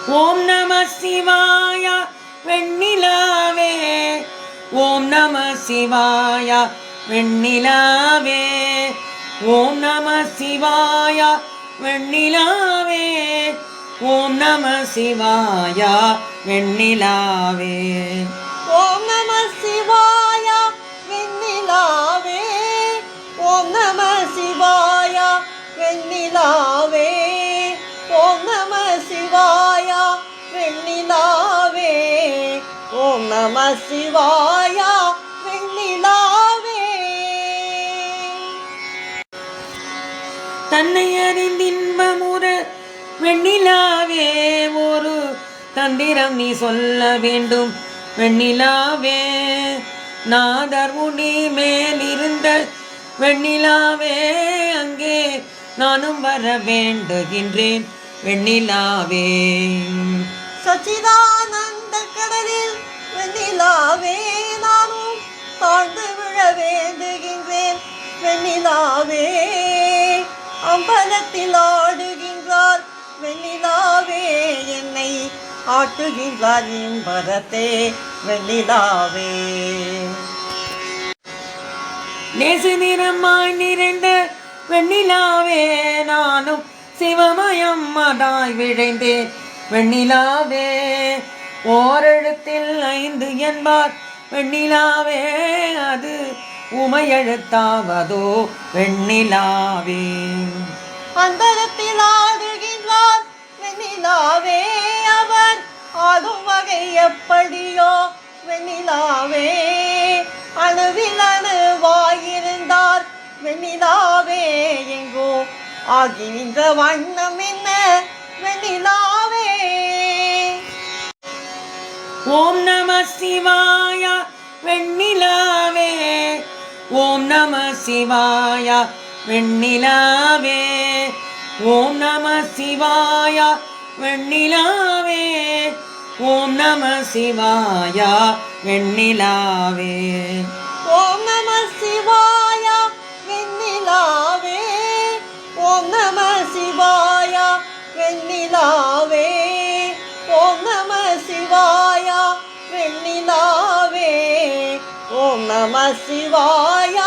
ஓம் நம சிவாய வெண்ணிலாவே, ஓம் நம சிவாய வெண்ணிலாவே, ஓம் நம சிவாய வெண்ணிலாவே, ஓம் நம சிவாய வெண்ணிலாவே, ஓம் நம சிவாய வெண்ணிலாவே, ஓம் நம சிவாய வெண்ணிலாவே, ஓம் நம சிவாய வெண்ணிலாவே, ஓம் நம சிவாய வெண்ணிலாவே. தன்னை அறிந்தின்பமுற வெண்ணிலாவே, ஒரு தந்திரம் நீ சொல்ல வேண்டும் வெண்ணிலாவே, நாதர் உனி மேலிருந்த வெண்ணிலாவே, அங்கே நானும் வர வேண்டுகின்றேன் வெண்ணிலாவே, சச்சிதானந்த கடலில் வெண்ணிலாவே, நானும் தாழ்ந்து விழ வேண்டுகின்றேன் வெண்ணிலாவே, அம்பலத்தில் ஆடுகின்றார் வெண்ணிலாவே, என்னை ஆட்டுகின்றார் இம்பரத்தே வெண்ணிலாவே, நேசு நிறமாய் நிறைந்த வெண்ணிலாவே, நானும் சிவமயம் மதாய் விழைந்தேன் வெண்ணிலாவே, ஓரெழுத்தில் 5 என்பார் வெண்ணிலாவே, அது உமையெழுத்தாவதோ வெண்ணிலாவே, அந்தரத்தில் ஆடுகின்றார் வெண்ணிலாவே, அவர் ஆடும் வகை எப்படியோ வெண்ணிலாவே, அணுவில் அணுவாயிருந்தார் வெண்ணிலாவே, எங்கோ ஆகின்ற வண்ணம் என்ன வெண்ணிலாவே. ஓம் நம சிவாய வெண்ணிலாவே, ஓம் நம சிவாய வெண்ணிலாவே, ஓம் நம சிவாய வெண்ணிலாவே, ஓம் நம சிவாய வெண்ணிலாவே, ஓம் நம சிவாய வெண்ணிலாவே, ஓம் நம சிவாய வெண்ணிலாவே, ஓம் நம சிவாய வெண்ணிலாவே, ஓம் நம சிவாய